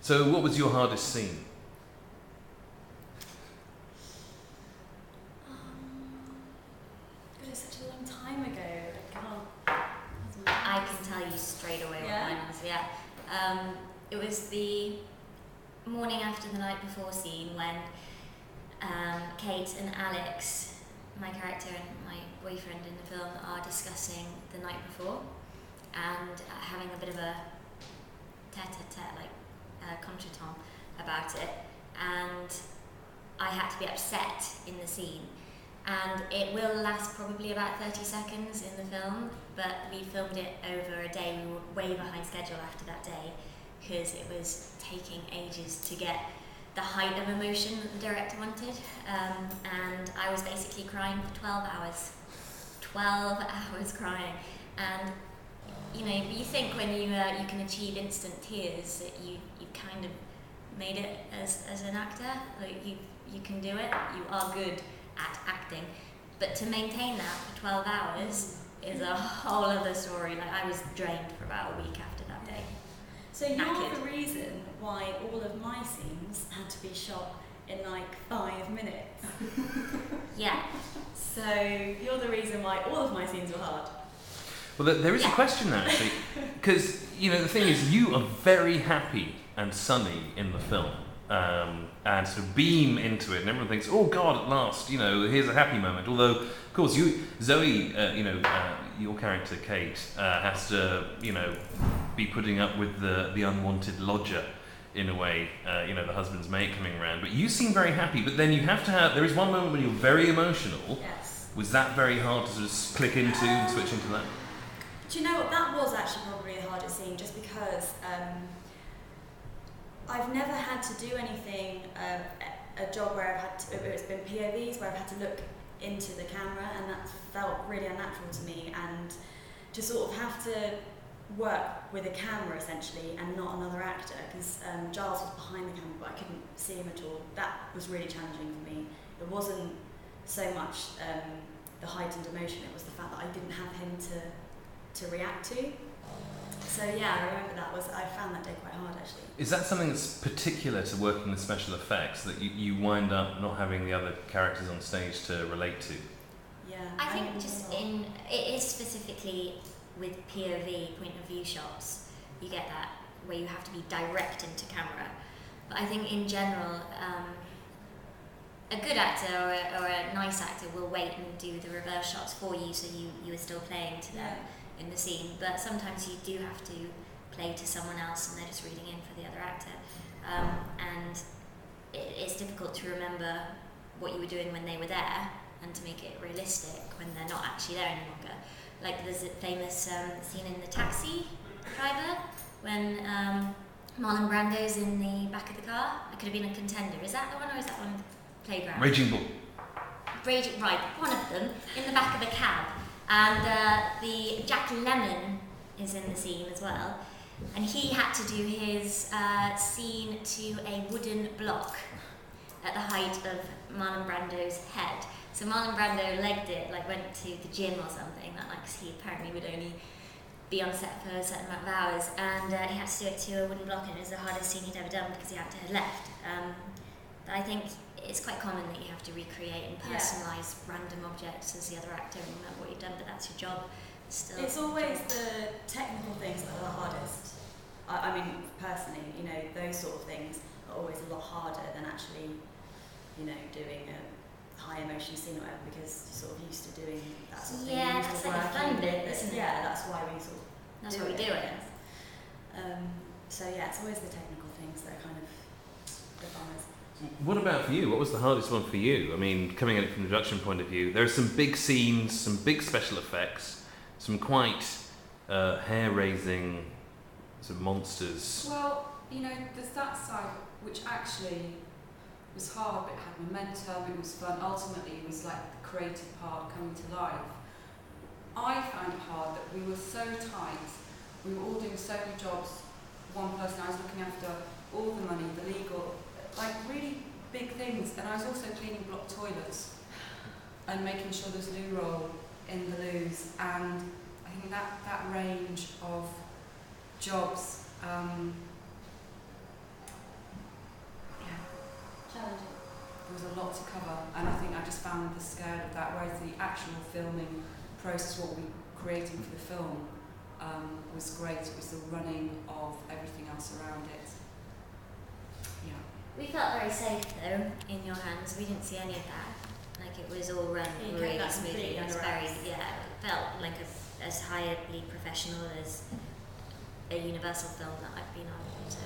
So what was your hardest scene? It was such a long time ago. I can tell you straight away what mine was. Yeah. It was the morning after the night before scene when Kate and Alex, my character and my boyfriend in the film, are discussing the night before and having a bit of a tete-a-tete, like contretemps about it, and I had to be upset in the scene. And it will last probably about 30 seconds in the film, but we filmed it over a day. We were way behind schedule after that day because it was taking ages to get the height of emotion that the director wanted. And I was basically crying for 12 hours. 12 hours crying. And you know, you think when you can achieve instant tears that you kind of made it as an actor. Like you can do it. You are good at acting, but to maintain that for 12 hours is a whole other story. Like I was drained for about a week after that day. So you're the reason why all of my scenes had to be shot in like 5 minutes. Yeah. So you're the reason why all of my scenes were hard. Well, there is a question there, actually, because, you know, the thing is, you are very happy and sunny in the film, and sort of beam into it, and everyone thinks, oh God, at last, you know, here's a happy moment. Although, of course, Zoe, your character, Kate, has to, you know, be putting up with the unwanted lodger, in a way, the husband's mate coming around. But you seem very happy, but then you have to have, there is one moment when you're very emotional. Yes. Was that very hard to sort of click into and switch into that? Do you know what, that was actually probably the hardest scene, just because I've never had to do anything, a job where I've had to, it's been POVs, where I've had to look into the camera, and that felt really unnatural to me, and to sort of have to work with a camera essentially and not another actor, because Giles was behind the camera but I couldn't see him at all. That was really challenging for me. It wasn't so much the heightened emotion, it was the fact that I didn't have him to react to. So yeah, I remember I found that day quite hard actually. Is that something that's particular to working with special effects, that you wind up not having the other characters on stage to relate to? Yeah. I think it is specifically with POV, point of view shots, you get that where you have to be direct into camera. But I think in general, a good actor or a nice actor will wait and do the reverse shots for you, so you are still playing to them in the scene. But sometimes you do have to play to someone else and they're just reading in for the other actor. And it's difficult to remember what you were doing when they were there and to make it realistic when they're not actually there any longer. Like there's a famous scene in The Taxi Driver when Marlon Brando's in the back of the car. It could have been a Contender. Is that the one, or is that one Playground? Raging Bull. Right, one of them in the back of the cab. And the Jack Lemmon is in the scene as well. And he had to do his scene to a wooden block at the height of Marlon Brando's head. So Marlon Brando legged it, like went to the gym or something, that like he apparently would only be on set for a certain amount of hours, and he had to do it to a wooden block, and it was the hardest scene he'd ever done because the actor had left. But I think it's quite common that you have to recreate and personalise random objects as the other actor and remember what you've done, but that's your job. It's always the technical things that are the hardest. I mean, personally, those sort of things are always a lot harder than actually, doing a high emotion scene or whatever, because you're sort of used to doing that sort of thing. Yeah, that's like a fun bit, isn't it? Yeah, that's why we sort of That's why we do it. So yeah, it's always the technical things that are kind of the bummers. What about for you? What was the hardest one for you? I mean, coming at it from the production point of view, there are some big scenes, some big special effects, some quite hair-raising sort of monsters. Well, there's that side which actually was hard, but it had momentum, it was fun. Ultimately, it was like the creative part coming to life. I found it hard that we were so tight, we were all doing so many jobs. One person, I was looking after all the money, the legal, like really big things, and I was also cleaning block toilets and making sure there's loo roll in the loos, and I think that range of jobs lot to cover, and I think I just found the scale of that, whereas the actual filming process, what we were creating for the film, was great. It was the running of everything else around it. Yeah. We felt very safe though in your hands. We didn't see any of that. Like it was all run really smoothly. It was very, it felt like as highly professional as a Universal film that I've been on. So.